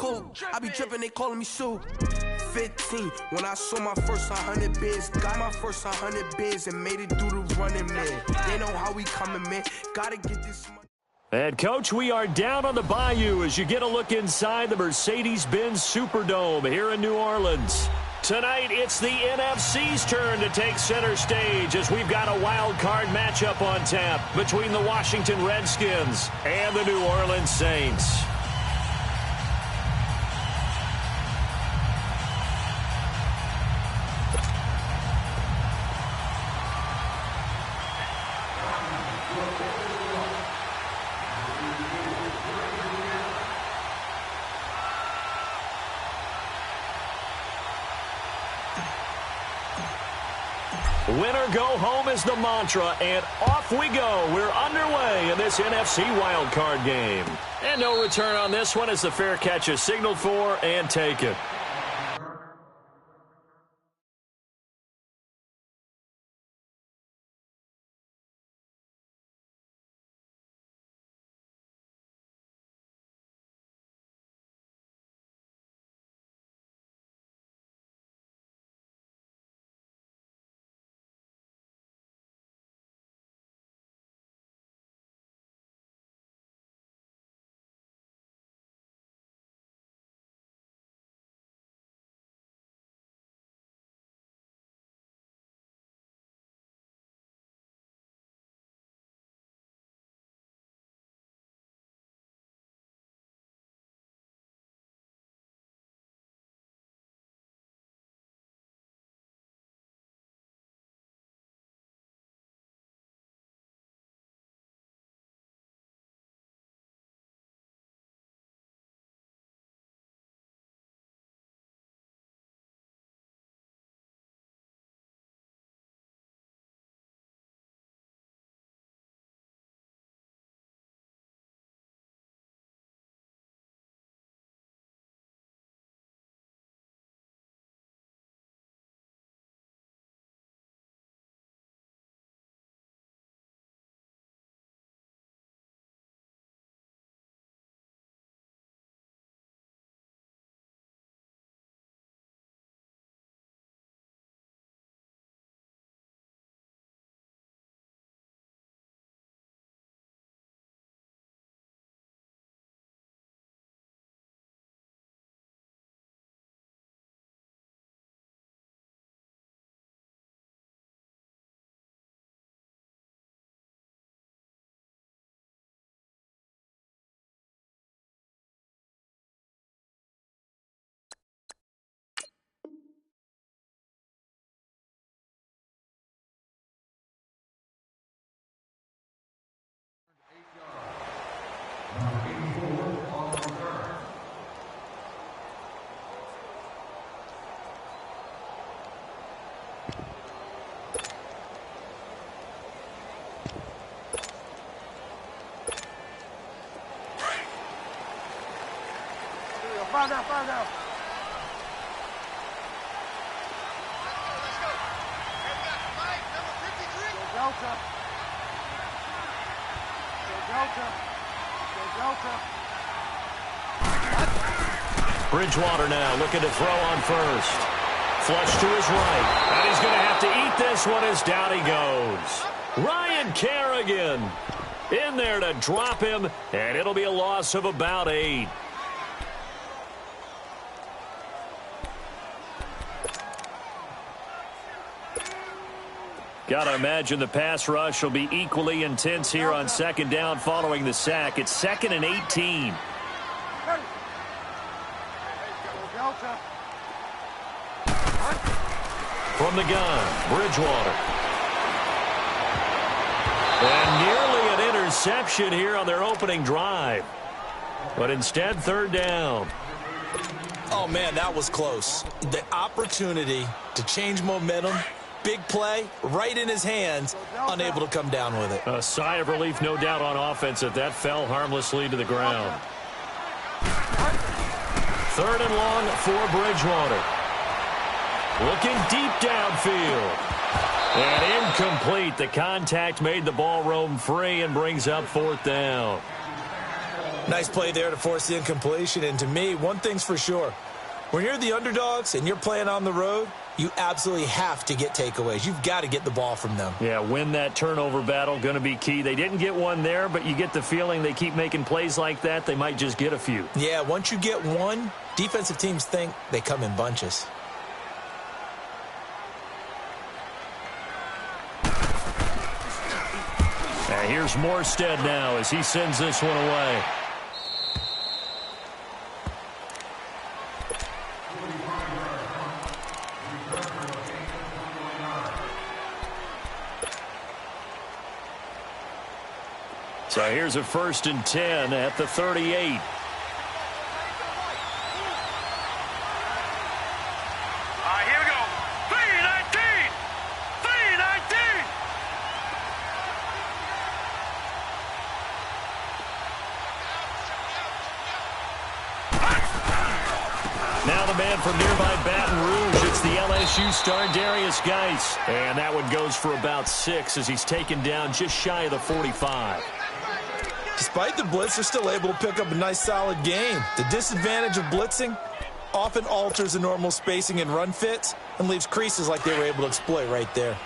coke. I be dripping, they calling me Sue. 15, when I saw my first 100 bids. Got my first 100 bids and made it through the running, man. They know how we coming, man. Gotta get this money. And, Coach, we are down on the bayou as you get a look inside the Mercedes-Benz Superdome here in New Orleans. Tonight, it's the NFC's turn to take center stage as we've got a wild card matchup on tap between the Washington Redskins and the New Orleans Saints. Winner go home is the mantra, and off we go. We're underway in this NFC wildcard game. And no return on this one as the fair catch is signaled for and taken. Find out. Let's go. Hey, we got Mike, number 53. Delta. Bridgewater now looking to throw on first. Flush to his right. And he's going to have to eat this one as down he goes. Ryan Kerrigan in there to drop him, and it'll be a loss of about 8. Got to imagine the pass rush will be equally intense here on second down following the sack. It's 2nd and 18. From the gun, Bridgewater. And nearly an interception here on their opening drive. But instead, 3rd down. Oh, man, that was close. The opportunity to change momentum. Big play, right in his hands, unable to come down with it. A sigh of relief, no doubt, on offense that fell harmlessly to the ground. 3rd and long for Bridgewater. Looking deep downfield. And incomplete. The contact made the ball roam free and brings up 4th down. Nice play there to force the incompletion. And to me, one thing's for sure. When you're the underdogs and you're playing on the road, you absolutely have to get takeaways. You've got to get the ball from them. Yeah, win that turnover battle, going to be key. They didn't get one there, but you get the feeling they keep making plays like that, they might just get a few. Yeah, once you get one, defensive teams think they come in bunches. Here's Morstead now as he sends this one away. So here's a 1st and 10 at the 38. Here we go. 319. 319. Now the man from nearby Baton Rouge, it's the LSU star Darius Geis. And that one goes for about 6 as he's taken down just shy of the 45. Despite the blitz, they're still able to pick up a nice solid game. The disadvantage of blitzing often alters the normal spacing and run fits and leaves creases like they were able to exploit right there.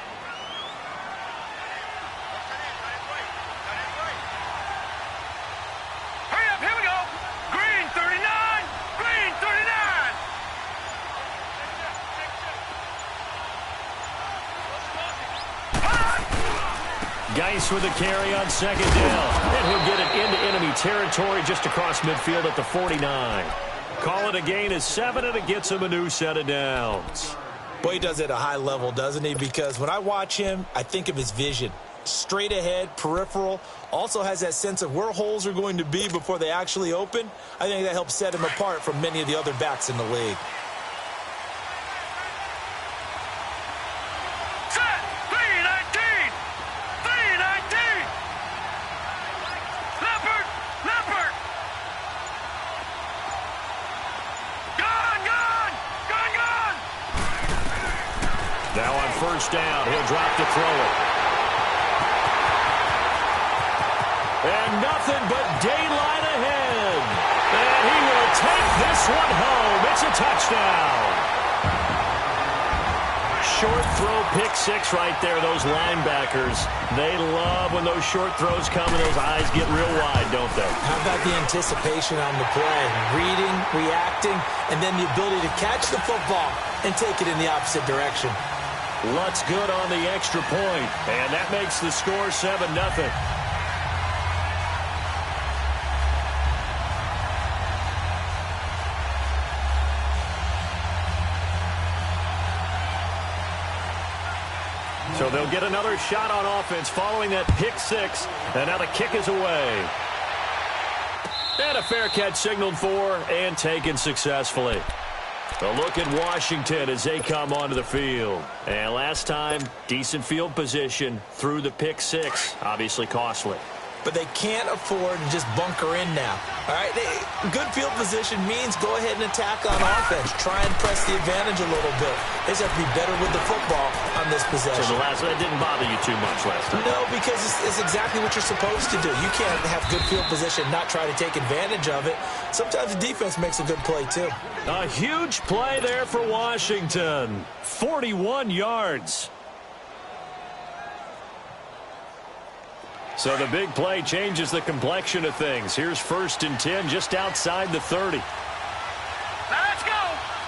Hurry up, here we go. Green 39. Green 39. Geis with a carry on 2nd down. And he'll get it into enemy territory just across midfield at the 49. Call it a gain of 7, and it gets him a new set of downs. Boy, he does it at a high level, doesn't he? Because when I watch him, I think of his vision. Straight ahead, peripheral, also has that sense of where holes are going to be before they actually open. I think that helps set him apart from many of the other backs in the league. Set. 319. 319. Leopard. Leopard. Gone. Gone. Gone. Gone. Now on 1st down, he'll drop to throw it. And nothing but daylight ahead. And he will take this one home. It's a touchdown. Short throw, pick 6 right there. Those linebackers, they love when those short throws come and those eyes get real wide, don't they? How about the anticipation on the play? Reading, reacting, and then the ability to catch the football and take it in the opposite direction. Lutz good on the extra point, and that makes the score 7-0. So they'll get another shot on offense following that pick 6, and now the kick is away. And a fair catch signaled for and taken successfully. A look at Washington as they come onto the field. And last time, decent field position through the pick 6. Obviously costly. But they can't afford to just bunker in now. All right, good field position means go ahead and attack on offense. Try and press the advantage a little bit. They just have to be better with the football on this possession. So that didn't bother you too much last time? No, because it's exactly what you're supposed to do. You can't have good field position, not try to take advantage of it. Sometimes the defense makes a good play, too. A huge play there for Washington. 41 yards. So the big play changes the complexion of things. Here's 1st and 10 just outside the 30. Let's go.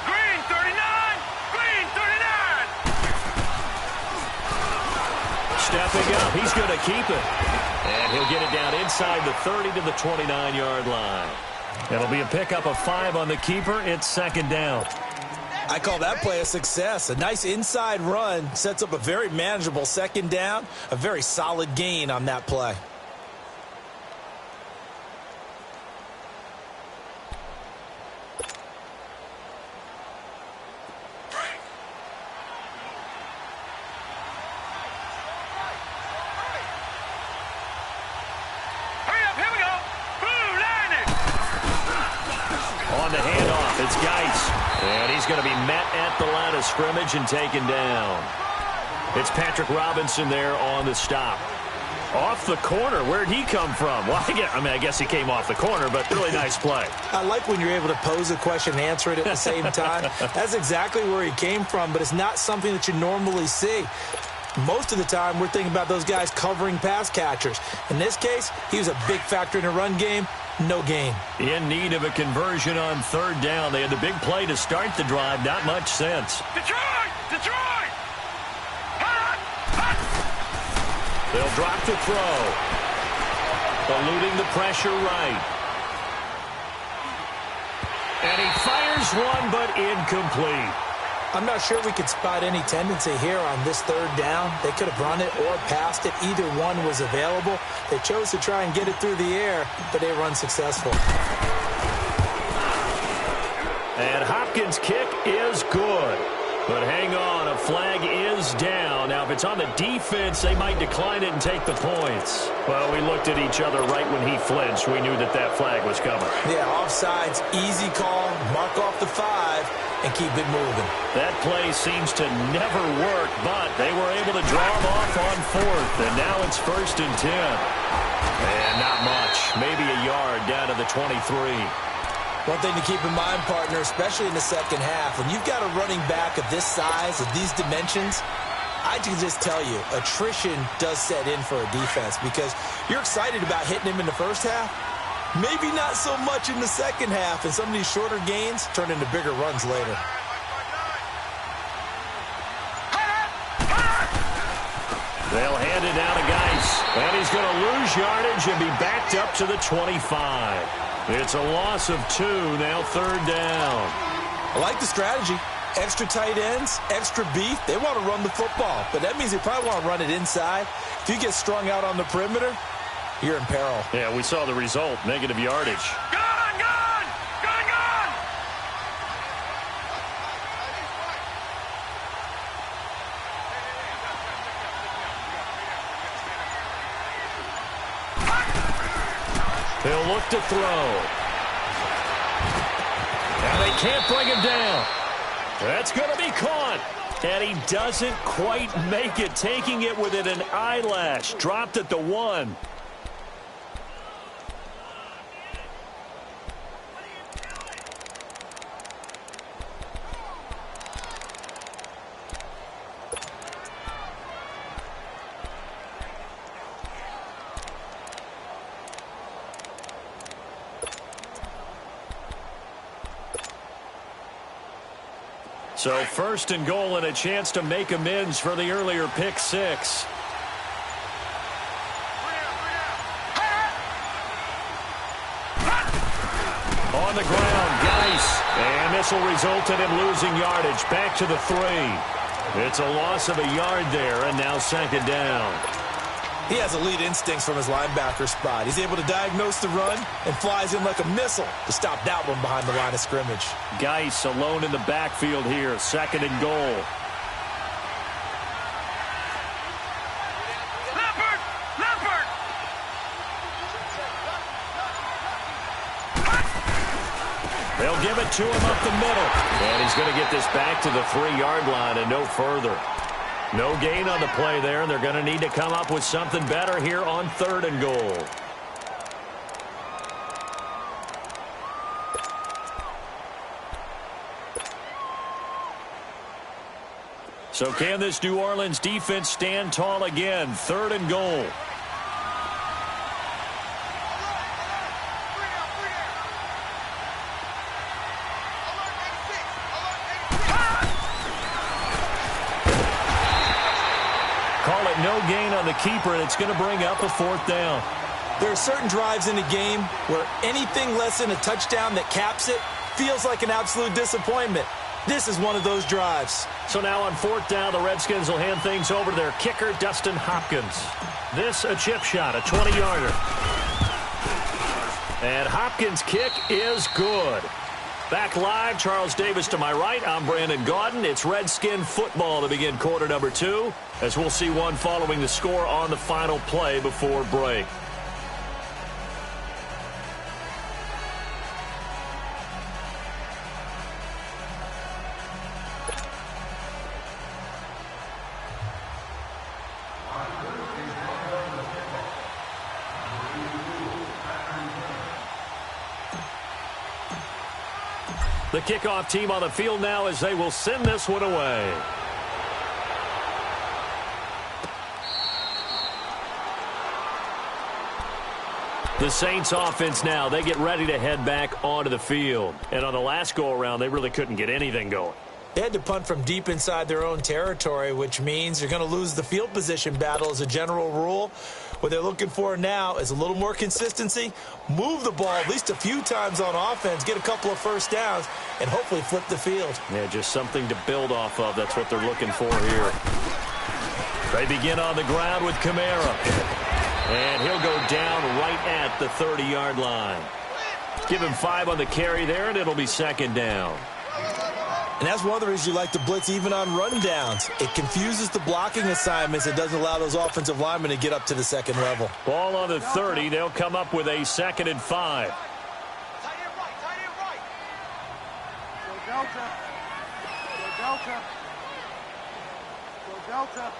Green 39. Green 39. Stepping up, he's going to keep it. And he'll get it down inside the 30 to the 29-yard line. It'll be a pickup of 5 on the keeper. It's 2nd down. I call that play a success. A nice inside run sets up a very manageable 2nd down. A very solid gain on that play. Hurry up, here we go. Blue line. On the handoff, it's Geis. And he's going to be met at the line of scrimmage and taken down. It's Patrick Robinson there on the stop. Off the corner. Where'd he come from? Well, I guess he came off the corner, but really nice play. I like when you're able to pose a question and answer it at the same time. That's exactly where he came from, but it's not something that you normally see. Most of the time, we're thinking about those guys covering pass catchers. In this case, he was a big factor in the run game. No gain. In need of a conversion on third down. They had the big play to start the drive. Not much sense. Detroit! Detroit! Hot! Hot! They'll drop the throw. Eluding the pressure right. And he fires one, but incomplete. I'm not sure we could spot any tendency here on this third down. They could have run it or passed it. Either one was available. They chose to try and get it through the air, but they were unsuccessful. And Hopkins' kick is good. But hang on, a flag is down. Now, if it's on the defense, they might decline it and take the points. Well, we looked at each other right when he flinched. We knew that that flag was coming. Yeah, offsides, easy call, mark off the 5, and keep it moving. That play seems to never work, but they were able to draw him off on fourth, and now it's 1st and 10. And not much, maybe a yard down to the 23. One thing to keep in mind, partner, especially in the second half, when you've got a running back of this size, of these dimensions, I can just tell you, attrition does set in for a defense because you're excited about hitting him in the first half. Maybe not so much in the second half, and some of these shorter gains turn into bigger runs later. They'll hand it down to Geis, and he's going to lose yardage and be backed up to the 25. It's a loss of 2, now third down. I like the strategy. Extra tight ends, extra beef. They want to run the football, but that means they probably want to run it inside. If you get strung out on the perimeter, you're in peril. Yeah, we saw the result, negative yardage. Gone! Gone! Gone! Gone! He'll look to throw. And they can't bring him down. That's going to be caught. And he doesn't quite make it, taking it within an eyelash. Dropped at the 1. So 1st and goal and a chance to make amends for the earlier pick 6. On the ground, Geis. And this will result in him losing yardage. Back to the 3. It's a loss of a yard there, and now 2nd down. He has elite instincts from his linebacker spot. He's able to diagnose the run and flies in like a missile to stop that one behind the line of scrimmage. Geis alone in the backfield here, 2nd and goal. Leopard! Leopard! They'll give it to him up the middle. And he's going to get this back to the 3-yard line and no further. No gain on the play there, and they're going to need to come up with something better here on 3rd and goal. So can this New Orleans defense stand tall again? 3rd and goal. Call it no gain on the keeper, and it's going to bring up a 4th down. There are certain drives in the game where anything less than a touchdown that caps it feels like an absolute disappointment. This is one of those drives. So now on 4th down, the Redskins will hand things over to their kicker, Dustin Hopkins. This a chip shot, a 20-yarder. And Hopkins' kick is good. Back live, Charles Davis to my right. I'm Brandon Gaudin. It's Redskin football to begin quarter number 2, as we'll see one following the score on the final play before break. The kickoff team on the field now as they will send this one away. The Saints offense now, they get ready to head back onto the field. And on the last go-around, they really couldn't get anything going. They had to punt from deep inside their own territory, which means you're going to lose the field position battle as a general rule. What they're looking for now is a little more consistency, move the ball at least a few times on offense, get a couple of first downs, and hopefully flip the field. Yeah, just something to build off of. That's what they're looking for here. They begin on the ground with Kamara. And he'll go down right at the 30-yard line. Give him 5 on the carry there, and it'll be second down. And that's one of the reasons you like to blitz even on rundowns. It confuses the blocking assignments. It doesn't allow those offensive linemen to get up to the second level. Ball on the 30. They'll come up with a 2nd and 5. Tight end right. Go Delta. Go Delta.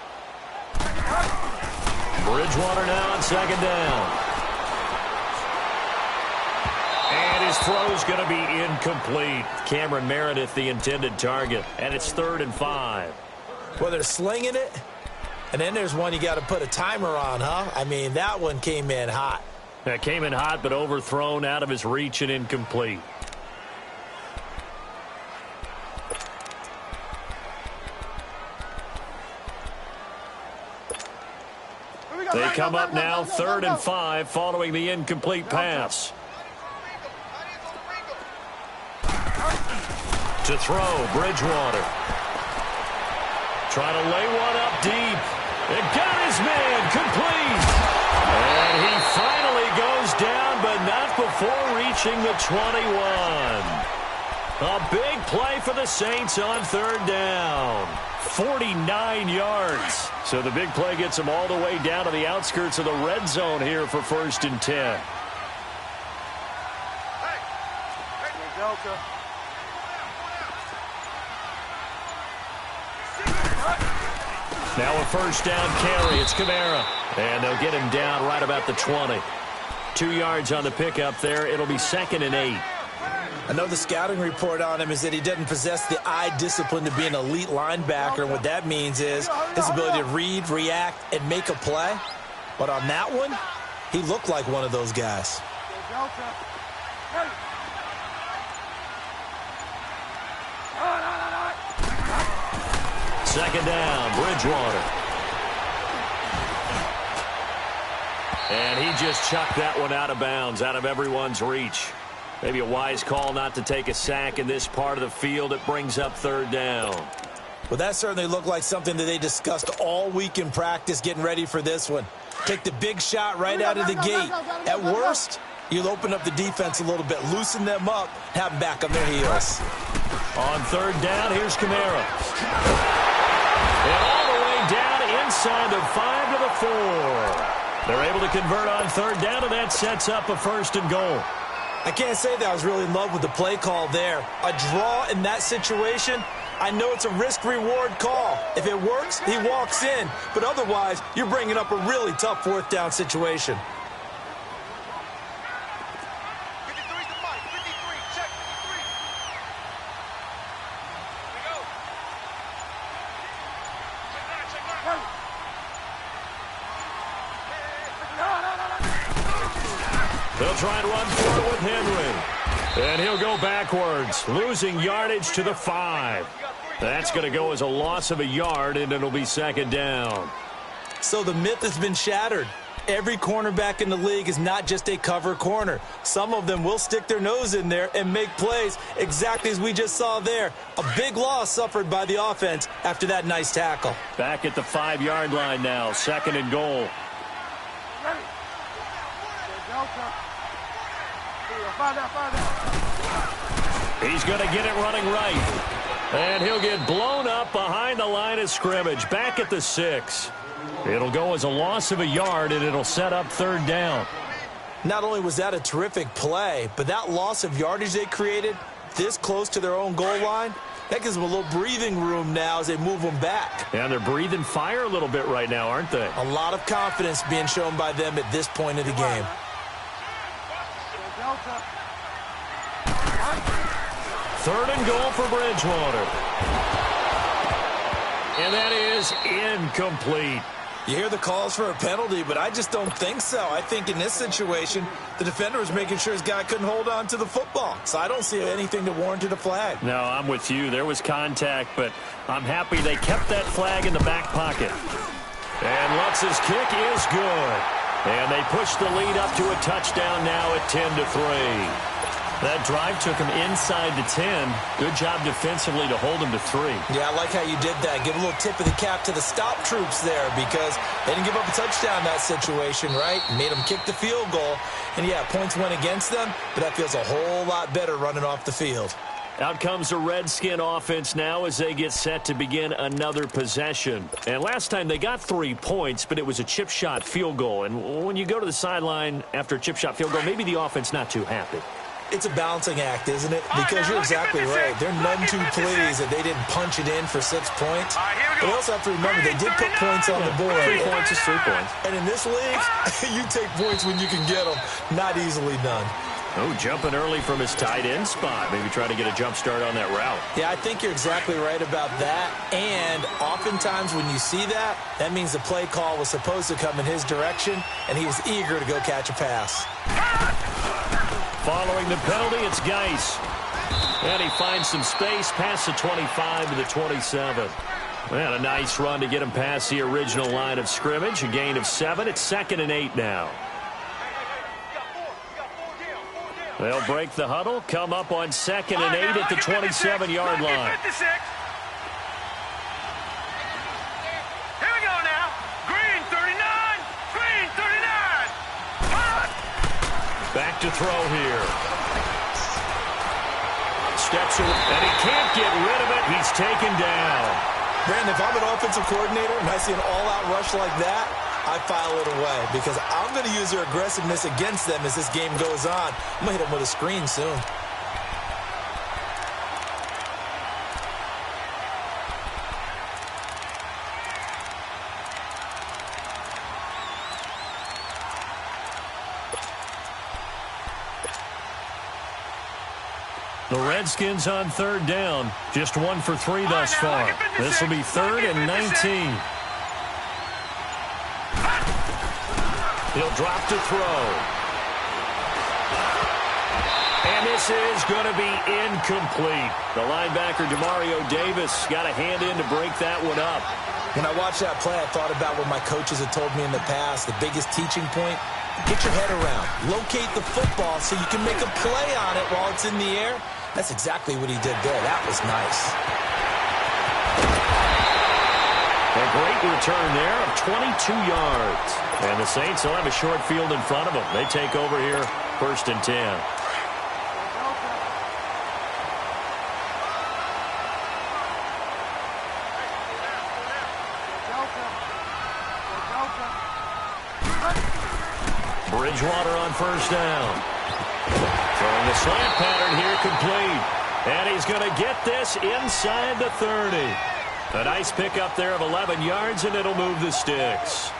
Bridgewater now on 2nd down. And his throw's going to be incomplete. Cameron Meredith, the intended target. And it's 3rd and 5. Well, they're slinging it. And then there's one you got to put a timer on, huh? I mean, that one came in hot. That came in hot, but overthrown out of his reach and incomplete. They come up now 3rd and 5 following the incomplete pass. To throw, Bridgewater. Trying to lay one up deep. It got his man complete. And he finally goes down, but not before reaching the 21. A big play for the Saints on 3rd down. 49 yards. So the big play gets them all the way down to the outskirts of the red zone here for 1st and 10. Delta. Now a 1st down carry. It's Kamara. And they'll get him down right about the 20. 2 yards on the pickup there. It'll be 2nd and 8. I know the scouting report on him is that he doesn't possess the eye discipline to be an elite linebacker. And what that means is his ability to read, react, and make a play. But on that one, he looked like one of those guys. Second down, Bridgewater. And he just chucked that one out of bounds, out of everyone's reach. Maybe a wise call not to take a sack in this part of the field. It brings up 3rd down. Well, that certainly looked like something that they discussed all week in practice getting ready for this one. Take the big shot right out of the gate. At worst, you'll open up the defense a little bit, loosen them up, have them back on their heels. On 3rd down, here's Kamara. And all the way down inside the 5 to the 4. They're able to convert on 3rd down, and that sets up a 1st and goal. I can't say that I was really in love with the play call there. A draw in that situation, I know it's a risk-reward call. If it works, he walks in. But otherwise, you're bringing up a really tough 4th down situation. 53's the fight. 53, check 53. Here we go. Check that. They'll try and run forward with Henry. And he'll go backwards, losing yardage to the 5. That's going to go as a loss of a yard, and it'll be 2nd down. So the myth has been shattered. Every cornerback in the league is not just a cover corner. Some of them will stick their nose in there and make plays exactly as we just saw there. A big loss suffered by the offense after that nice tackle. Back at the 5-yard line now, 2nd and goal. He's going to get it running right. And he'll get blown up behind the line of scrimmage. Back at the 6. It'll go as a loss of a yard, and it'll set up 3rd down. Not only was that a terrific play, but that loss of yardage they created this close to their own goal line, that gives them a little breathing room now as they move them back. And they're breathing fire a little bit right now, aren't they? A lot of confidence being shown by them at this point of the game. 3rd and goal for Bridgewater. And that is incomplete. You hear the calls for a penalty, but I just don't think so. I think in this situation, the defender was making sure his guy couldn't hold on to the football. So I don't see anything to warrant a flag. No, I'm with you. There was contact, but I'm happy they kept that flag in the back pocket. And Lutz's kick is good. And they push the lead up to a touchdown now at 10-3. That drive took him inside the 10. Good job defensively to hold him to 3. Yeah, I like how you did that. Give a little tip of the cap to the stop troops there because they didn't give up a touchdown in that situation, right? Made them kick the field goal. And, yeah, points went against them, but that feels a whole lot better running off the field. Out comes the Redskin offense now as they get set to begin another possession. And last time they got 3 points, but it was a chip shot field goal. And when you go to the sideline after a chip shot field goal, maybe the offense not too happy. It's a balancing act, isn't it? Because you're exactly right. They're none too pleased that they didn't punch it in for 6 points. But you also have to remember they did put points on the board. 3 points is 3 points. And in this league, you take points when you can get them. Not easily done. Oh, jumping early from his tight end spot. Maybe try to get a jump start on that route. Yeah, I think you're exactly right about that. And oftentimes when you see that, that means the play call was supposed to come in his direction, and he was eager to go catch a pass. Following the penalty, it's Geis. And he finds some space past the 25 to the 27. And a nice run to get him past the original line of scrimmage. A gain of 7. It's 2nd and 8 now. They'll break the huddle, come up on 2nd and 8 at the 27-yard line. Here we go now. Green 39. Green 39. Back to throw here. Steps away, and he can't get rid of it. He's taken down. Brandon, if I'm an offensive coordinator and I see an all-out rush like that, I file it away because I'm going to use their aggressiveness against them as this game goes on. I'm going to hit them with a screen soon. The Redskins on 3rd down. Just 1 for 3 thus far. This will be 3rd and 19. He'll drop to throw. And this is going to be incomplete. The linebacker, Demario Davis, got a hand in to break that one up. When I watched that play, I thought about what my coaches had told me in the past. The biggest teaching point, get your head around. Locate the football so you can make a play on it while it's in the air. That's exactly what he did there. That was nice. A great return there of 22 yards. And the Saints will have a short field in front of them. They take over here 1st and 10. Bridgewater on 1st down. Throwing the slant pattern here complete. And he's going to get this inside the 30. A nice pickup there of 11 yards, and it'll move the sticks.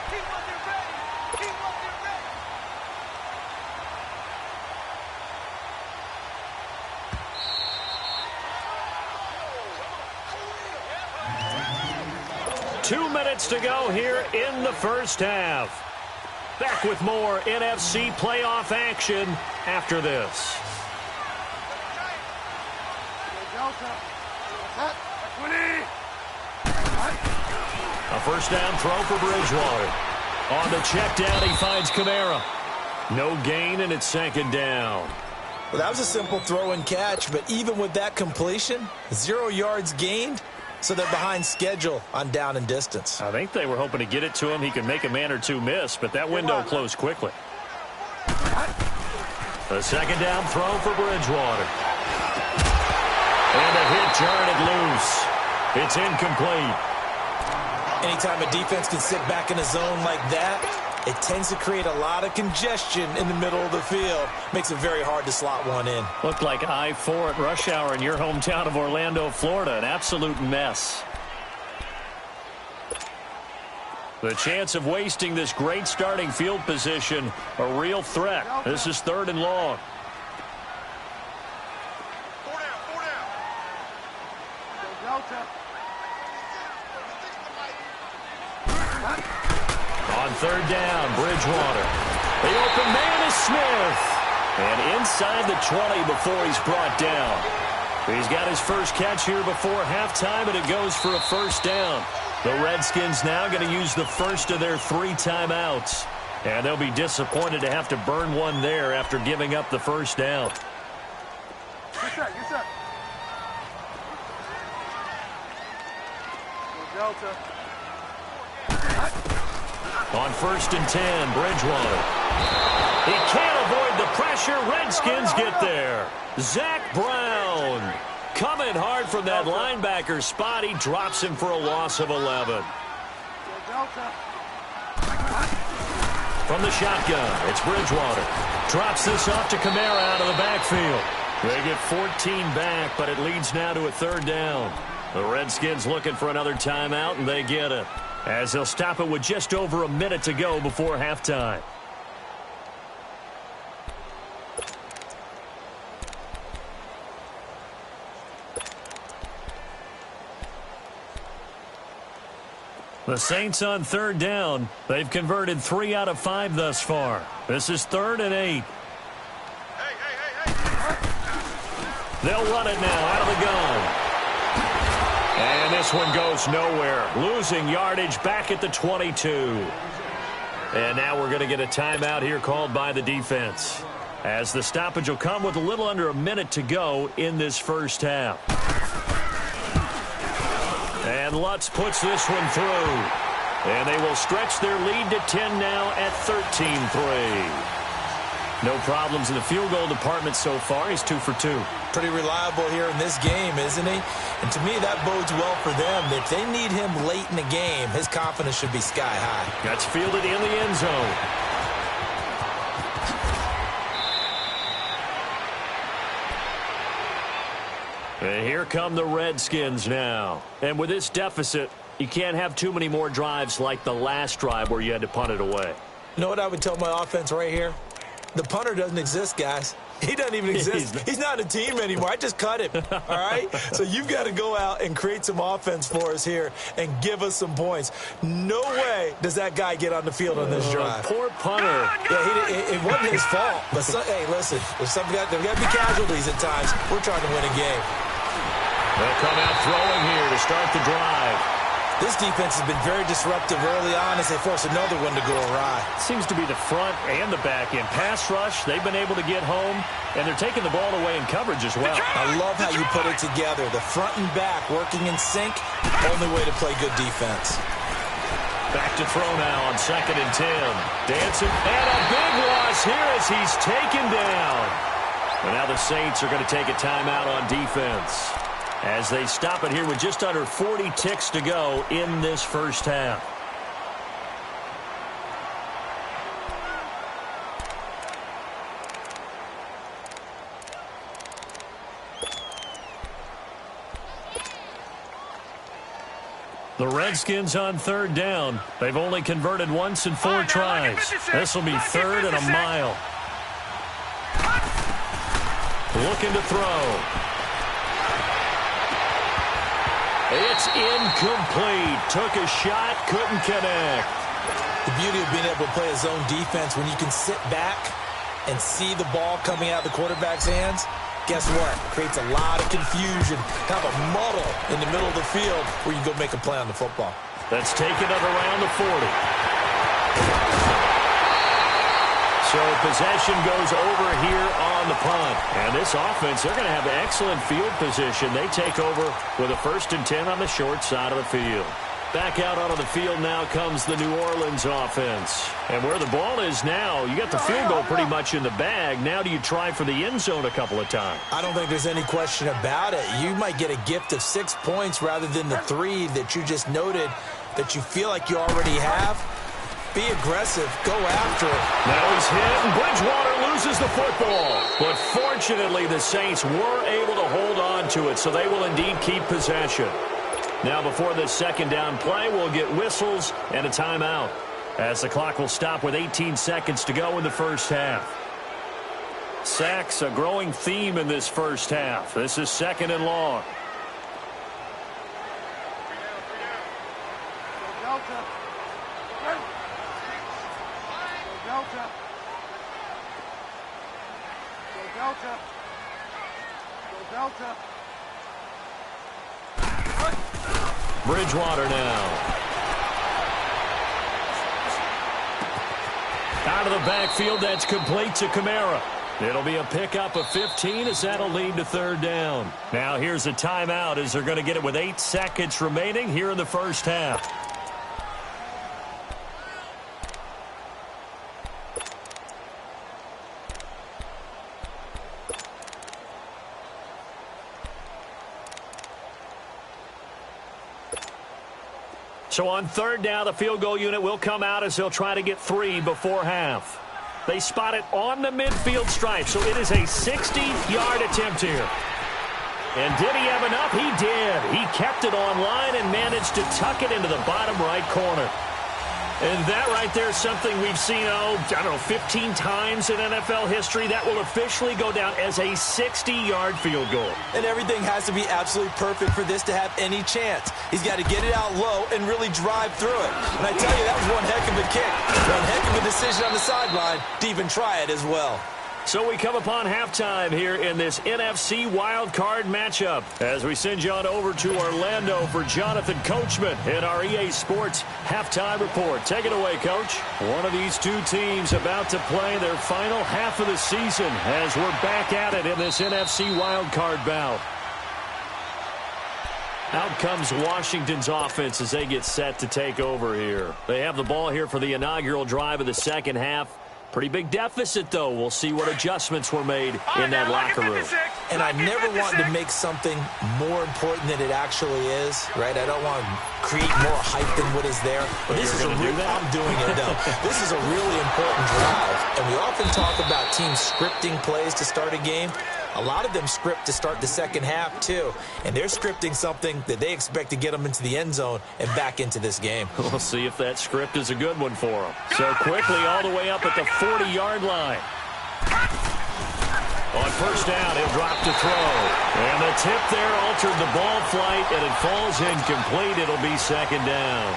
Two minutes to go here in the first half. Back with more NFC playoff action after this. A 1st down throw for Bridgewater. On the check down, he finds Kamara. No gain, and it's 2nd down. Well, that was a simple throw and catch, but even with that completion, 0 yards gained, so they're behind schedule on down and distance. I think they were hoping to get it to him. He could make a man or two miss, but that window closed quickly. A 2nd down throw for Bridgewater. And a hit jarred it loose. It's incomplete. Anytime a defense can sit back in a zone like that, it tends to create a lot of congestion in the middle of the field. Makes it very hard to slot one in. Looked like I-4 at rush hour in your hometown of Orlando, Florida. An absolute mess. The chance of wasting this great starting field position, a real threat. This is 3rd and long. On third down, Bridgewater. The open man is Smith. And inside the 20 before he's brought down. He's got his first catch here before halftime, and it goes for a first down. The Redskins now going to use the first of their 3 timeouts. And they'll be disappointed to have to burn one there after giving up the first down. Get set. Delta. On first and 10, Bridgewater. He can't avoid the pressure. Redskins get there. Zach Brown coming hard from that linebacker spot. He drops him for a loss of 11. From the shotgun, it's Bridgewater. Drops this off to Kamara out of the backfield. They get 14 back, but it leads now to a third down. The Redskins looking for another timeout, and they get it, as they'll stop it with just over a minute to go before halftime. The Saints on third down. They've converted 3 out of 5 thus far. This is 3rd and 8. They'll run it now out of the gun. And this one goes nowhere. Losing yardage back at the 22. And now we're going to get a timeout here called by the defense, as the stoppage will come with a little under a minute to go in this first half. And Lutz puts this one through. And they will stretch their lead to 10 now at 13-3. No problems in the field goal department so far. He's 2 for 2. Pretty reliable here in this game, isn't he? And to me, that bodes well for them. If they need him late in the game, his confidence should be sky high. That's fielded in the end zone. And here come the Redskins now. And with this deficit, you can't have too many more drives like the last drive where you had to punt it away. You know what I would tell my offense right here? The punter doesn't exist, guys. He doesn't even exist. He's not a team anymore. I just cut him, all right? So you've got to go out and create some offense for us here and give us some points. No way does that guy get on the field on this drive. Poor punter. Yeah, it wasn't his fault. But, hey, listen, there's got to be casualties at times. We're trying to win a game. They'll come out throwing here to start the drive. This defense has been very disruptive early on as they force another one to go awry. Seems to be the front and the back end. Pass rush, they've been able to get home, and they're taking the ball away in coverage as well. I love how you put it together. The front and back working in sync, only way to play good defense. Back to throw now on 2nd and 10. Dancing, and a big loss here as he's taken down. And now the Saints are going to take a timeout on defense, as they stop it here with just under 40 ticks to go in this first half. The Redskins on third down. They've only converted once in 4 tries. This will be 3rd and a mile. Looking to throw. It's incomplete. Took a shot, couldn't connect. The beauty of being able to play a zone defense, when you can sit back and see the ball coming out of the quarterback's hands, guess what? Creates a lot of confusion, kind of a muddle in the middle of the field where you go make a play on the football. That's taken up around the 40. So possession goes over here on the punt. And this offense, they're going to have excellent field position. They take over with a 1st and 10 on the short side of the field. Back out onto the field now comes the New Orleans offense. And where the ball is now, you got the field goal pretty much in the bag. Now do you try for the end zone a couple of times? I don't think there's any question about it. You might get a gift of 6 points rather than the 3 that you just noted that you feel like you already have. Be aggressive. Go after it. Now he's hit, and Bridgewater loses the football. But fortunately, the Saints were able to hold on to it, so they will indeed keep possession. Now, before this 2nd down play, we'll get whistles and a timeout, as the clock will stop with 18 seconds to go in the first half. Sacks, a growing theme in this first half. This is 2nd and long. Bridgewater now. Out of the backfield, that's complete to Kamara. It'll be a pickup of 15 as that'll lead to third down. Now here's a timeout as they're going to get it with 8 seconds remaining here in the first half. So on third down, the field goal unit will come out as they'll try to get 3 before half. They spot it on the midfield stripe, so it is a 60-yard attempt here. And did he have enough? He did. He kept it on line and managed to tuck it into the bottom right corner. And that right there is something we've seen, 15 times in NFL history. That will officially go down as a 60-yard field goal. And everything has to be absolutely perfect for this to have any chance. He's got to get it out low and really drive through it. And I tell you, that was one heck of a kick. One heck of a decision on the sideline to even try it as well. So we come upon halftime here in this NFC wildcard matchup as we send you on over to Orlando for Jonathan Coachman in our EA Sports halftime report. Take it away, Coach. One of these two teams about to play their final half of the season as we're back at it in this NFC wildcard bout. Out comes Washington's offense as they get set to take over here. They have the ball here for the inaugural drive of the second half. Pretty big deficit, though. We'll see what adjustments were made in that locker room. And I never want to make something more important than it actually is, right? I don't want to create more hype than what is there. But this is I'm doing it, though. This is a really important drive. And we often talk about teams scripting plays to start a game. A lot of them script to start the second half, too. And they're scripting something that they expect to get them into the end zone and back into this game. We'll see if that script is a good one for them. So quickly all the way up at the 40-yard line. On first down, he'll drop to throw. And the tip there altered the ball flight, and it falls incomplete. It'll be second down.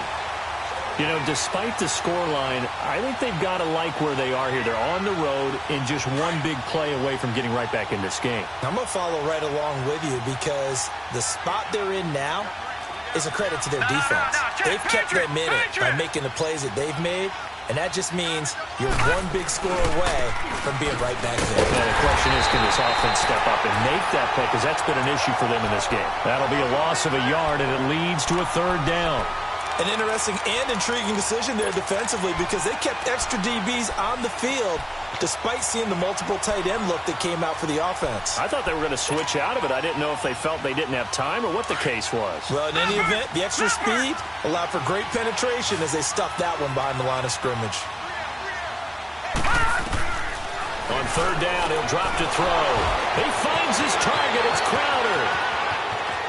You know, despite the scoreline, I think they've got to like where they are here. They're on the road and just one big play away from getting right back in this game. I'm going to follow right along with you because the spot they're in now is a credit to their defense. They've kept them in it by making the plays that they've made, and that just means you're one big score away from being right back there. Now the question is, can this offense step up and make that play? Because that's been an issue for them in this game. That'll be a loss of a yard, and it leads to a third down. An interesting and intriguing decision there defensively because they kept extra DBs on the field despite seeing the multiple tight end look that came out for the offense. I thought they were going to switch out of it. I didn't know if they felt they didn't have time or what the case was. Well, in any event, the extra speed allowed for great penetration as they stuffed that one behind the line of scrimmage. On third down, he'll drop to throw. He finds his target. It's Crowder.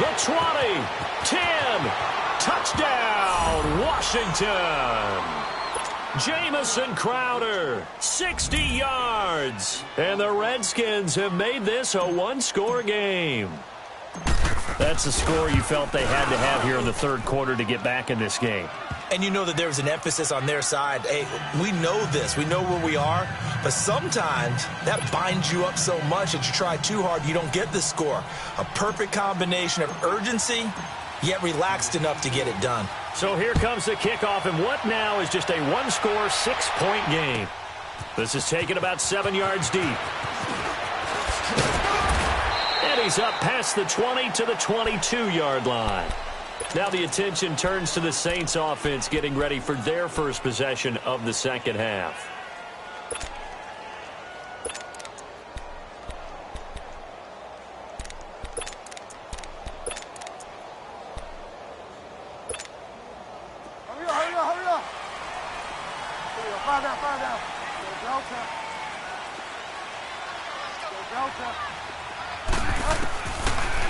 The 20, 10, touchdown, Washington. Jamison Crowder, 60 yards. And the Redskins have made this a one-score game. That's the score you felt they had to have here in the third quarter to get back in this game. And you know that there was an emphasis on their side. Hey, we know this. We know where we are. But sometimes that binds you up so much that you try too hard, you don't get the score. A perfect combination of urgency, yet relaxed enough to get it done. So here comes the kickoff, and what now is just a one-score, 6-point game. This is taken about 7 yards deep. And he's up past the 20 to the 22-yard line. Now the attention turns to the Saints offense getting ready for their first possession of the second half.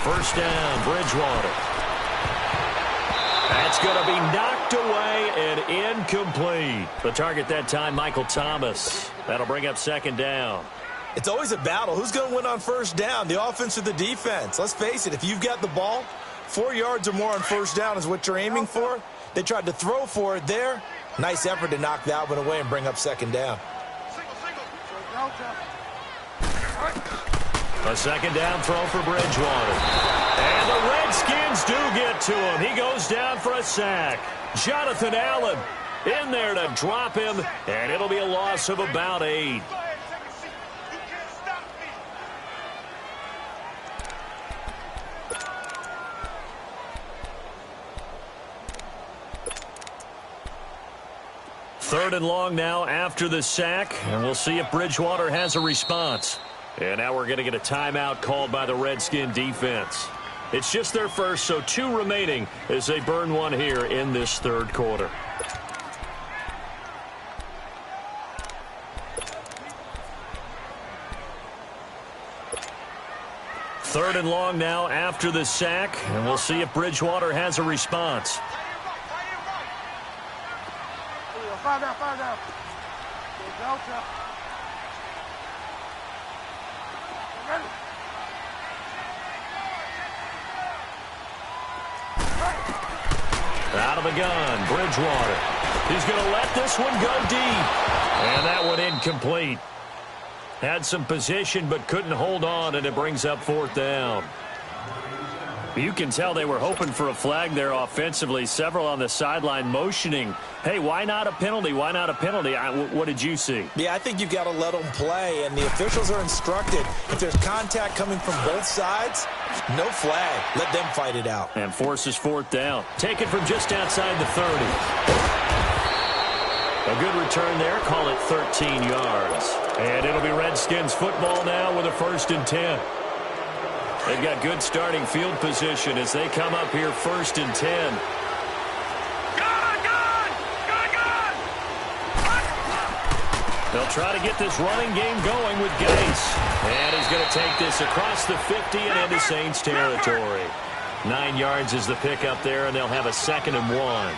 First down, Bridgewater. That's going to be knocked away and incomplete. The target that time, Michael Thomas. That'll bring up second down. It's always a battle. Who's going to win on first down, the offense or the defense? Let's face it, if you've got the ball, 4 yards or more on first down is what you're aiming for. They tried to throw for it there. Nice effort to knock that one away and bring up second down. A second down throw for Bridgewater. And the Redskins do get to him. He goes down for a sack. Jonathan Allen in there to drop him, and it'll be a loss of about 8. Third and long now after the sack, and we'll see if Bridgewater has a response. And now we're going to get a timeout called by the Redskin defense. It's just their first, so 2 remaining as they burn one here in this third quarter. Third and long now after the sack, and we'll see if Bridgewater has a response. Five down. Ready. Out of the gun, Bridgewater. He's going to let this one go deep. And that one incomplete. Had some position but couldn't hold on, and it brings up fourth down. You can tell they were hoping for a flag there offensively. Several on the sideline motioning, hey, why not a penalty? Why not a penalty? What did you see? Yeah, I think you've got to let them play, and the officials are instructed if there's contact coming from both sides, no flag. Let them fight it out. And forces fourth down. Taken from just outside the 30. A good return there. Call it 13 yards. And it'll be Redskins football now with a 1st and 10. They've got good starting field position as they come up here 1st and 10. They'll try to get this running game going with Gase. And he's going to take this across the 50 and into Saints territory. 9 yards is the pickup there, and they'll have a 2nd and 1.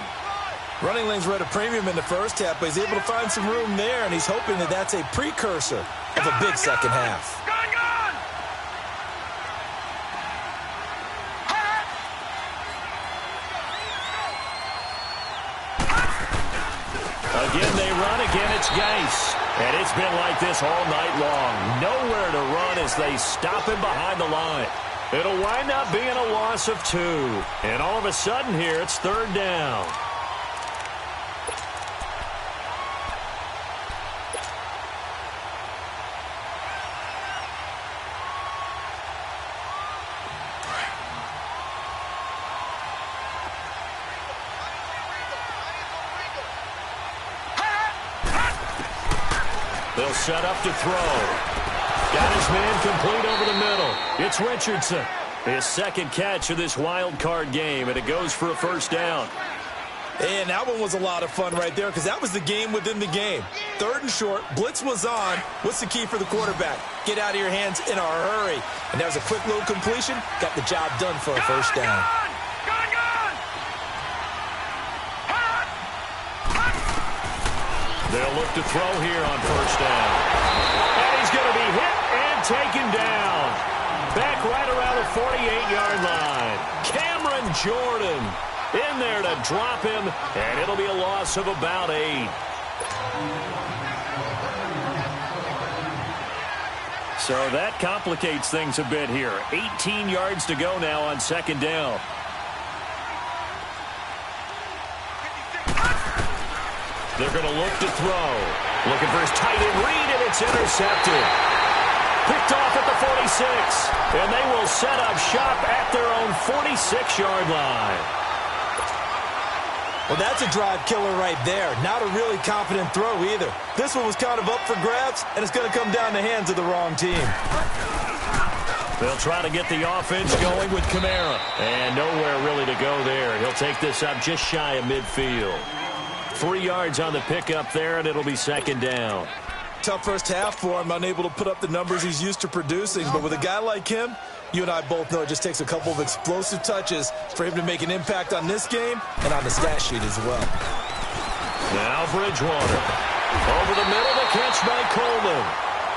Running lanes were at a premium in the first half, but he's able to find some room there, and he's hoping that that's a precursor of a big second half. Again, they run. Again, it's Gase. And it's been like this all night long. Nowhere to run as they stop him behind the line. It'll wind up being a loss of 2. And all of a sudden here, it's 3rd down. They'll set up to throw. Got his man complete over the middle. It's Richardson. His 2nd catch of this wild card game, and it goes for a 1st down. And that one was a lot of fun right there because that was the game within the game. 3rd and short. Blitz was on. What's the key for the quarterback? Get out of your hands in a hurry. And that was a quick little completion. Got the job done for a 1st down. They'll look to throw here on 1st down. And he's going to be hit and taken down. Back right around the 48-yard line. Cameron Jordan in there to drop him, and it'll be a loss of about 8. So that complicates things a bit here. 18 yards to go now on 2nd down. They're going to look to throw. Looking for his tight end read, and it's intercepted. Picked off at the 46. And they will set up shop at their own 46-yard line. Well, that's a drive killer right there. Not a really confident throw either. This one was kind of up for grabs, and it's going to come down the hands of the wrong team. They'll try to get the offense going with Kamara. And nowhere really to go there. He'll take this up just shy of midfield. 3 yards on the pickup there, and it'll be 2nd down. Tough first half for him, unable to put up the numbers he's used to producing. But with a guy like him, you and I both know it just takes a couple of explosive touches for him to make an impact on this game and on the stat sheet as well. Now Bridgewater. Over the middle, the catch by Coleman.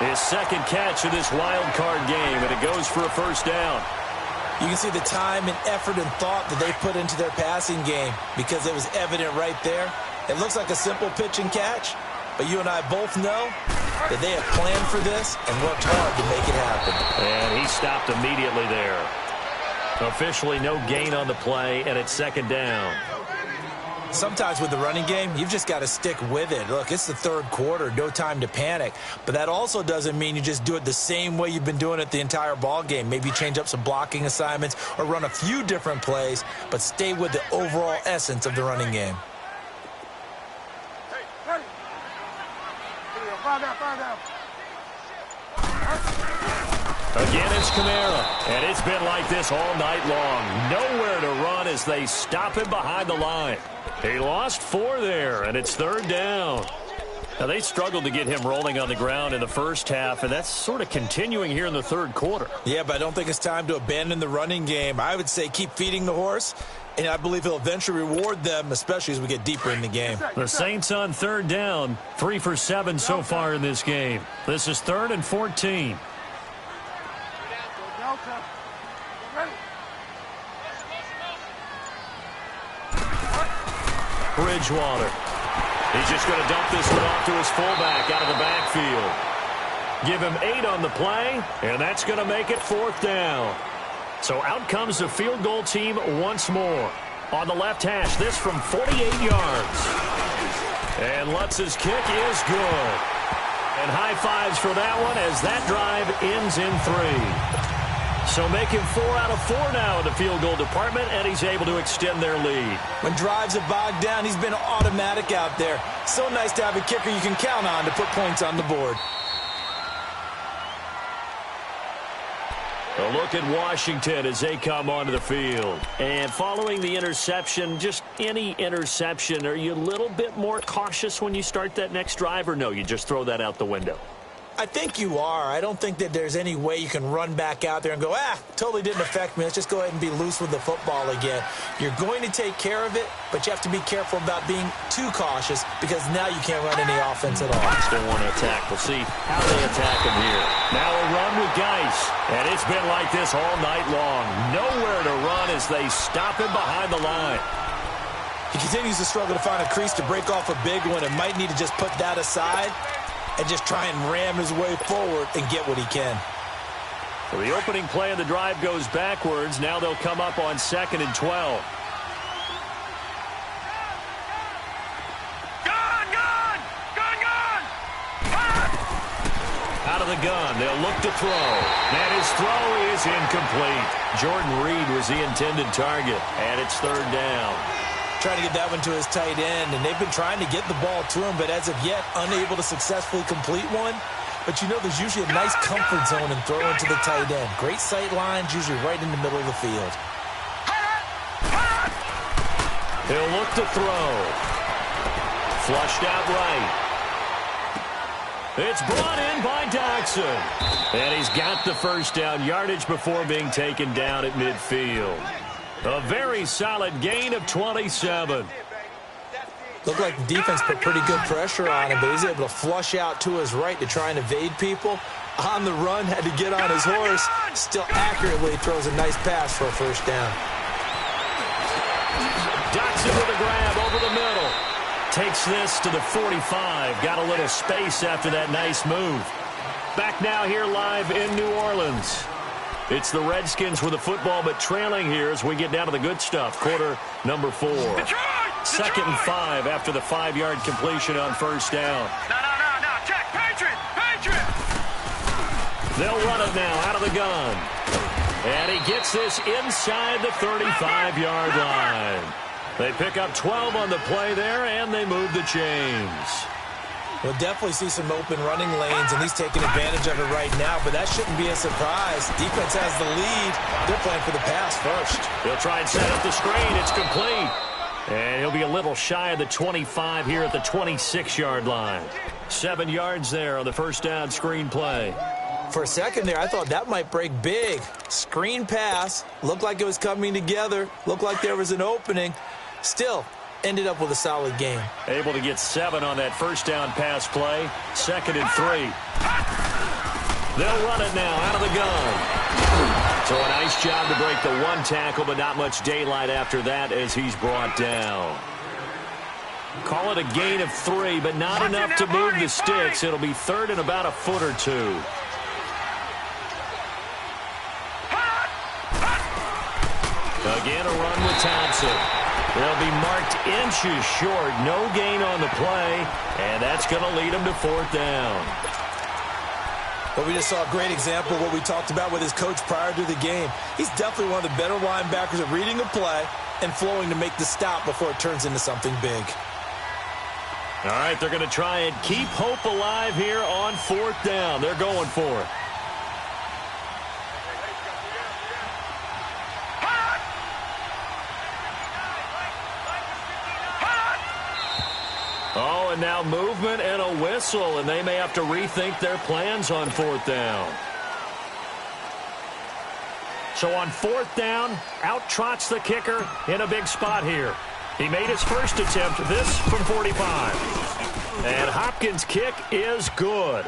His 2nd catch of this wild card game, and it goes for a 1st down. You can see the time and effort and thought that they put into their passing game because it was evident right there. It looks like a simple pitch and catch, but you and I both know that they have planned for this and worked hard to make it happen. And he stopped immediately there. Officially no gain on the play, and it's second down. Sometimes with the running game, you've just got to stick with it. Look, it's the third quarter, no time to panic. But that also doesn't mean you just do it the same way you've been doing it the entire ball game. Maybe change up some blocking assignments or run a few different plays, but stay with the overall essence of the running game. Again, it's Kamara, and it's been like this all night long. Nowhere to run as they stop him behind the line. He lost 4 there, and it's third down. Now, they struggled to get him rolling on the ground in the first half, and that's sort of continuing here in the third quarter. Yeah, but I don't think it's time to abandon the running game. I would say keep feeding the horse, and I believe he'll eventually reward them, especially as we get deeper in the game. The Saints on third down, 3 for 7 so far in this game. This is 3rd and 14. Bridgewater. He's just going to dump this one off to his fullback out of the backfield. Give him 8 on the play, and that's going to make it 4th down. So out comes the field goal team once more. On the left hash, this from 48 yards. And Lutz's kick is good. And high fives for that one as that drive ends in 3. So making 4 out of 4 now in the field goal department, and he's able to extend their lead. When drives have bogged down, he's been automatic out there. So nice to have a kicker you can count on to put points on the board. A look at Washington as they come onto the field. And following the interception, just any interception, are you a little bit more cautious when you start that next drive, or no, you just throw that out the window? I think you are. I don't think that there's any way you can run back out there and go, totally didn't affect me. Let's just go ahead and be loose with the football again. You're going to take care of it, but you have to be careful about being too cautious because now you can't run any offense at all. Still want to attack. We'll see how they attack him here. Now a run with Geis, and it's been like this all night long. Nowhere to run as they stop him behind the line. He continues to struggle to find a crease to break off a big one and might need to just put that aside and just try and ram his way forward and get what he can. So the opening play of the drive goes backwards. Now they'll come up on 2nd and 12. Out of the gun, they'll look to throw. And his throw is incomplete. Jordan Reed was the intended target, and it's 3rd down. Trying to get that one to his tight end, and they've been trying to get the ball to him, but as of yet, unable to successfully complete one. But you know there's usually a nice comfort zone in throwing to the tight end. Great sight lines, usually right in the middle of the field. He'll look to throw. Flushed out right. It's brought in by Doxson. And he's got the first down yardage before being taken down at midfield. A very solid gain of 27. Looked like the defense put pretty good pressure on him, but he's able to flush out to his right to try and evade people. On the run, had to get on his horse. Still accurately throws a nice pass for a first down. Doxson with a grab over the middle. Takes this to the 45. Got a little space after that nice move. Back now here live in New Orleans. It's the Redskins with the football, but trailing here as we get down to the good stuff. Quarter number 4. Second and 5 after the 5-yard completion on first down. No. Check. Patriot. They'll run it now out of the gun. And he gets this inside the 35-yard line. They pick up 12 on the play there, and they move the chains. We'll definitely see some open running lanes, and he's taking advantage of it right now, but that shouldn't be a surprise. Defense has the lead. They're playing for the pass first. He'll try and set up the screen. It's complete. And he'll be a little shy of the 25 here at the 26-yard line. 7 yards there on the first down screen play. For a second there, I thought that might break big. Screen pass. Looked like it was coming together. Looked like there was an opening. Still, ended up with a solid game. Able to get 7 on that first down pass play. 2nd and 3. They'll run it now out of the gun. So a nice job to break the one tackle, but not much daylight after that as he's brought down. Call it a gain of 3, but not enough to move the sticks. It'll be third and about a foot or two. Again, a run with Thompson. They'll be marked inches short. No gain on the play, and that's going to lead them to fourth down. Well, we just saw a great example of what we talked about with his coach prior to the game. He's definitely one of the better linebackers at reading a play and flowing to make the stop before it turns into something big. All right, they're going to try and keep hope alive here on fourth down. They're going for it. Oh, and now movement and a whistle, and they may have to rethink their plans on fourth down. So on fourth down, out trots the kicker in a big spot here. He made his first attempt, this from 45. And Hopkins' kick is good.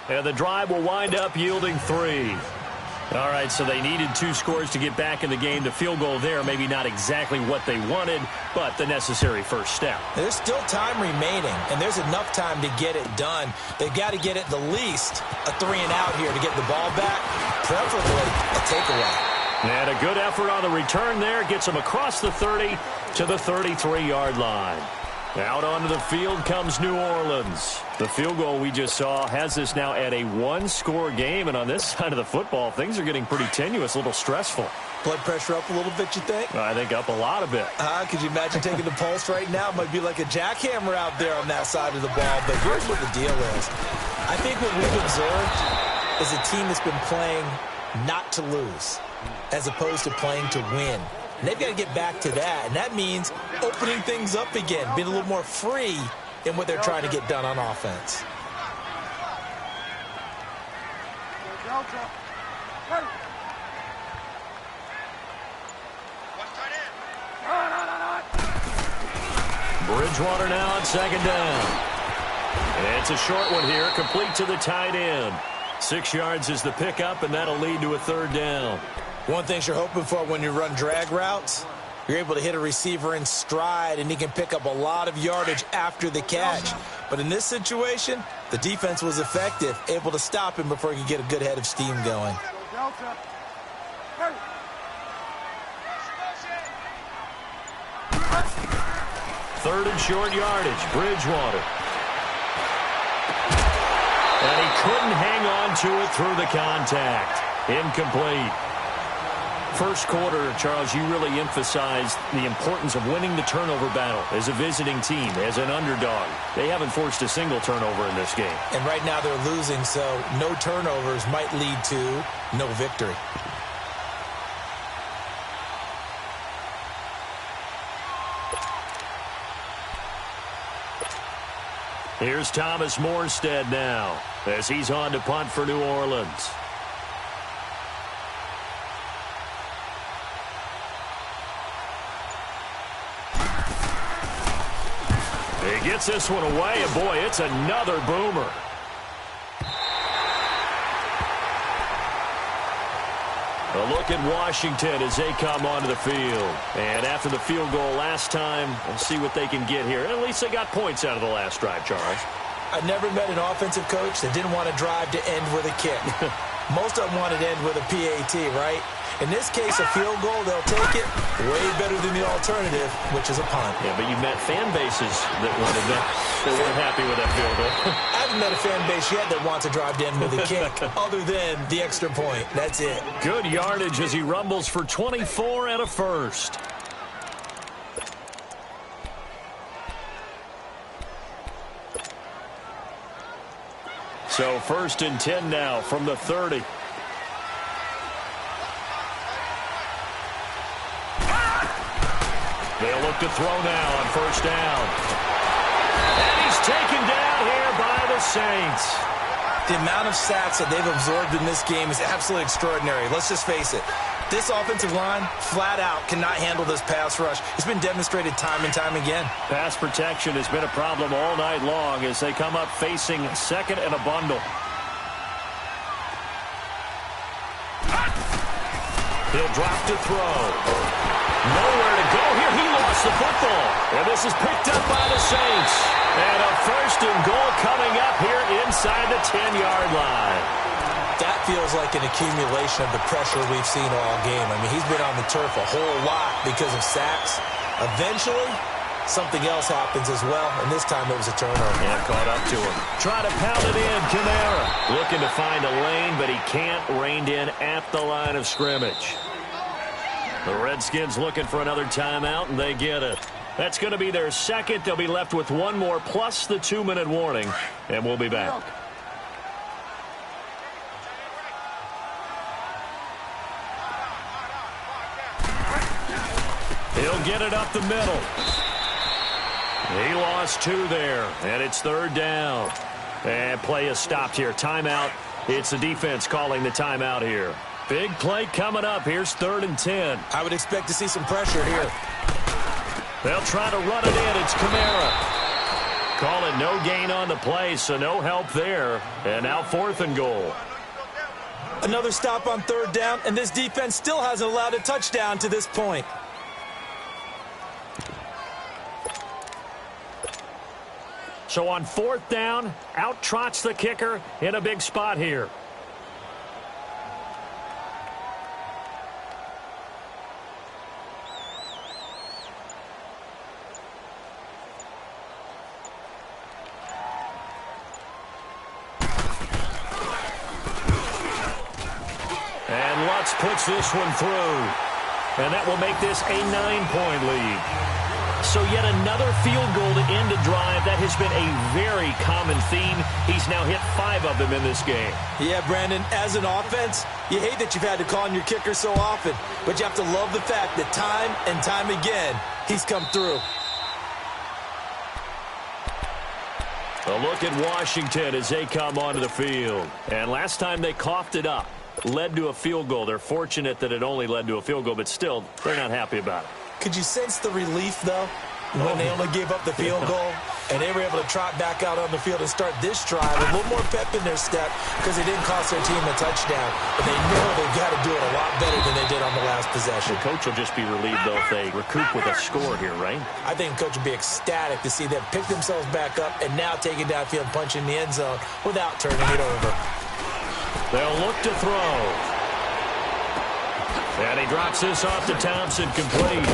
And the drive will wind up yielding 3. All right, so they needed 2 scores to get back in the game. The field goal there, maybe not exactly what they wanted, but the necessary first step. There's still time remaining, and there's enough time to get it done. They've got to get at the least a 3-and-out here to get the ball back, preferably a takeaway. And a good effort on the return there. Gets them across the 30 to the 33-yard line. Out onto the field comes New Orleans. The field goal we just saw has us now at a 1-score game. And on this side of the football, things are getting pretty tenuous, a little stressful. Blood pressure up a little bit, you think? I think up a lot of it. Could you imagine taking the pulse right now? It might be like a jackhammer out there on that side of the ball. But here's what the deal is. I think what we've observed is a team that's been playing not to lose as opposed to playing to win. And they've got to get back to that, and that means opening things up again, being a little more free in what they're trying to get done on offense. Bridgewater now on second down. It's a short one here, complete to the tight end. 6 yards is the pickup, and that'll lead to a third down. One thing you're hoping for when you run drag routes, you're able to hit a receiver in stride, and he can pick up a lot of yardage after the catch. But in this situation, the defense was effective, able to stop him before he could get a good head of steam going. Third and short yardage, Bridgewater. And he couldn't hang on to it through the contact. Incomplete. First quarter, Charles, you really emphasized the importance of winning the turnover battle as a visiting team, as an underdog. They haven't forced a single turnover in this game. And right now they're losing, so no turnovers might lead to no victory. Here's Thomas Morstead now as he's on to punt for New Orleans. He gets this one away, and boy, it's another boomer. A look at Washington as they come onto the field. And after the field goal last time, we'll see what they can get here. At least they got points out of the last drive, Charles. I've never met an offensive coach that didn't want to drive to end with a kick. Most of them wanted to end with a PAT, right? In this case, a field goal, they'll take it way better than the alternative, which is a punt. Yeah, but you've met fan bases that wanted that, that weren't happy with that field goal. I haven't met a fan base yet that wants to drive to end with a kick, other than the extra point. That's it. Good yardage as he rumbles for 24 and a first. So 1st and 10 now from the 30. They'll look to throw now on first down. And he's taken down here by the Saints. The amount of sacks that they've absorbed in this game is absolutely extraordinary. Let's just face it. This offensive line, flat out, cannot handle this pass rush. It's been demonstrated time and time again. Pass protection has been a problem all night long as they come up facing second and a bundle. He'll drop to throw. Nowhere to go here. He lost the football. And this is picked up by the Saints. And a first and goal coming up here inside the 10-yard line. That feels like an accumulation of the pressure we've seen all game. I mean, he's been on the turf a whole lot because of sacks. Eventually, something else happens as well, and this time it was a turnover. Yeah, caught up to him. Try to pound it in, Kamara. Looking to find a lane, but he can't. Reined in at the line of scrimmage. The Redskins looking for another timeout, and they get it. That's going to be their second. They'll be left with one more, plus the 2-minute warning, and we'll be back. He'll get it up the middle. He lost 2 there, and it's 3rd down. And play is stopped here. Timeout. It's the defense calling the timeout here. Big play coming up. Here's 3rd and 10. I would expect to see some pressure here. They'll try to run it in. It's Kamara. Call it no gain on the play, so no help there. And now 4th and goal. Another stop on 3rd down, and this defense still hasn't allowed a touchdown to this point. So on 4th down, out trots the kicker in a big spot here. And Lutz puts this one through. And that will make this a 9-point lead. So yet another field goal to end a drive. That has been a very common theme. He's now hit 5 of them in this game. Yeah, Brandon, as an offense, you hate that you've had to call on your kicker so often, but you have to love the fact that time and time again, he's come through. A look at Washington as they come onto the field. And last time they coughed it up, led to a field goal. They're fortunate that it only led to a field goal, but still, they're not happy about it. Could you sense the relief, though, when they only gave up the field goal and they were able to trot back out on the field and start this drive with a little more pep in their step because it didn't cost their team a touchdown, but they know they've got to do it a lot better than they did on the last possession. The coach will just be relieved, though, if they recoup with a score here, right? I think the coach would be ecstatic to see them pick themselves back up and now take it downfield and punch in the end zone without turning it over. They'll look to throw. And he drops this off to Thompson, complete.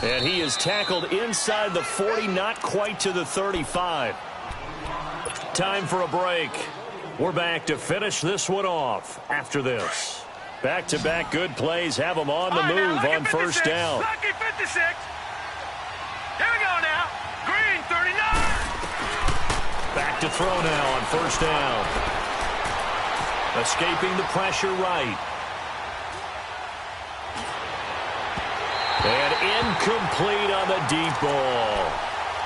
And he is tackled inside the 40, not quite to the 35. Time for a break. We're back to finish this one off after this. Back-to-back good plays have them on the move on 1st down. Lucky 56. Here we go now. Green 39. Back to throw now on 1st down. Escaping the pressure right. And incomplete on the deep ball.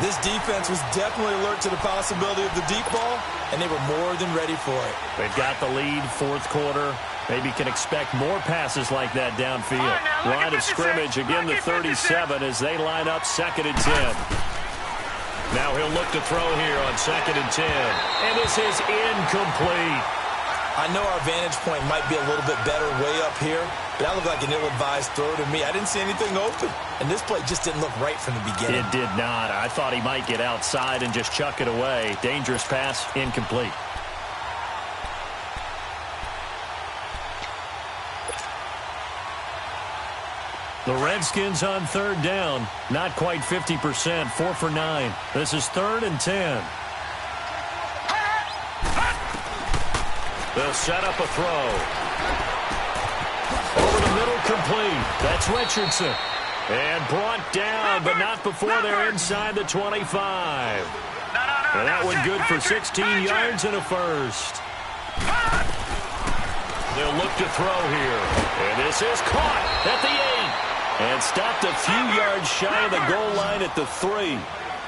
This defense was definitely alert to the possibility of the deep ball, and they were more than ready for it. They've got the lead, 4th quarter. Maybe can expect more passes like that downfield. Line of scrimmage, again the 37 as they line up 2nd and 10. Now he'll look to throw here on 2nd and 10. And this is incomplete. I know our vantage point might be a little bit better way up here, but that looked like an ill-advised throw to me. I didn't see anything open, and this play just didn't look right from the beginning. It did not. I thought he might get outside and just chuck it away. Dangerous pass, incomplete. The Redskins on 3rd down. Not quite 50%, 4 for 9. This is 3rd and 10. They'll set up a throw. Over the middle, complete. That's Richardson. And brought down, but not before they're inside the 25. And that one good for 16 yards and a first. They'll look to throw here. And this is caught at the 8. And stopped a few yards shy of the goal line at the 3.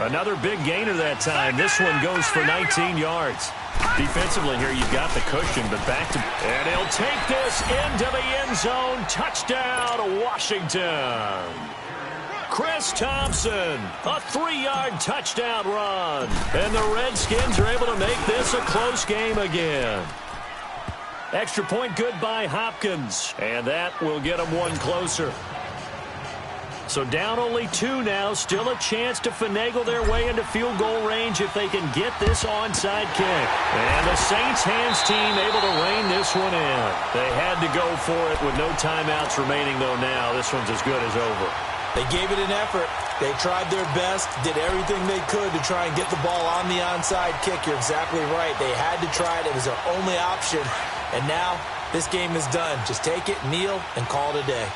Another big gainer that time. This one goes for 19 yards. Defensively here, you've got the cushion, but back to... And he'll take this into the end zone. Touchdown, Washington. Chris Thompson, a 3-yard touchdown run. And the Redskins are able to make this a close game again. Extra point good by Hopkins. And that will get them one closer. So down only 2 now. Still a chance to finagle their way into field goal range if they can get this onside kick. And the Saints hands team able to rein this one in. They had to go for it with no timeouts remaining, though now. This one's as good as over. They gave it an effort. They tried their best, did everything they could to try and get the ball on the onside kick. You're exactly right. They had to try it. It was their only option. And now this game is done. Just take it, kneel, and call it a day.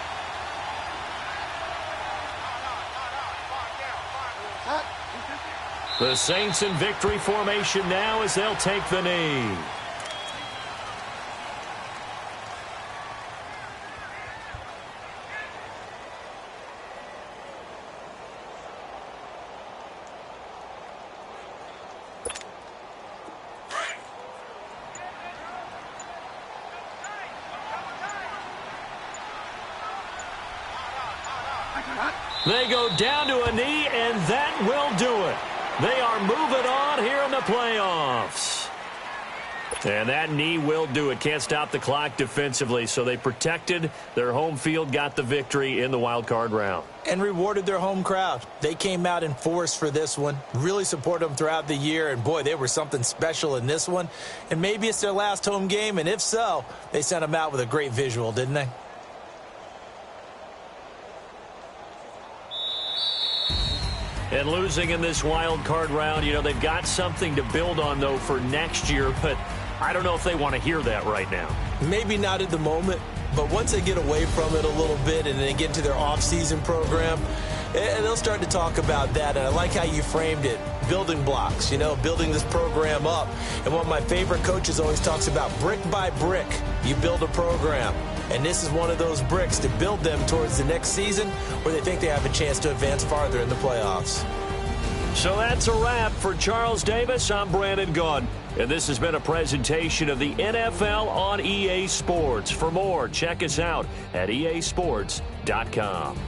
The Saints in victory formation now as they'll take the knee. They go down to a knee, and that will do it. They are moving on here in the playoffs. And that knee will do it. Can't stop the clock defensively, so they protected their home field, got the victory in the wild card round. And rewarded their home crowd. They came out in force for this one, really supported them throughout the year, and boy, they were something special in this one. And maybe it's their last home game, and if so, they sent them out with a great visual, didn't they? And losing in this wild card round, you know, they've got something to build on, though, for next year, but I don't know if they want to hear that right now. Maybe not at the moment, but once they get away from it a little bit and they get into their off-season program, they'll start to talk about that. And I like how you framed it, building blocks, you know, building this program up. And one of my favorite coaches always talks about brick by brick, you build a program. And this is one of those bricks to build them towards the next season where they think they have a chance to advance farther in the playoffs. So that's a wrap for Charles Davis. I'm Brandon Gaudin. And this has been a presentation of the NFL on EA Sports. For more, check us out at easports.com.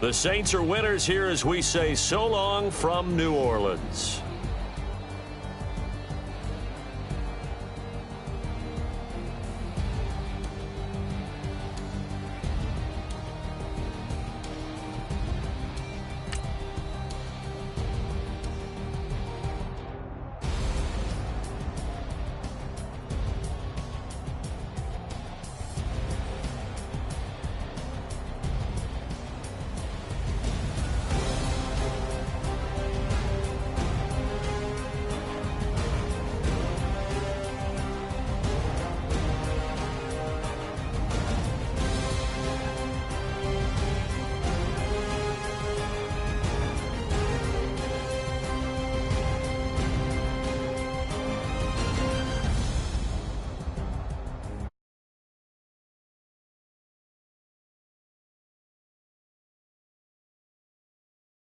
The Saints are winners here as we say so long from New Orleans.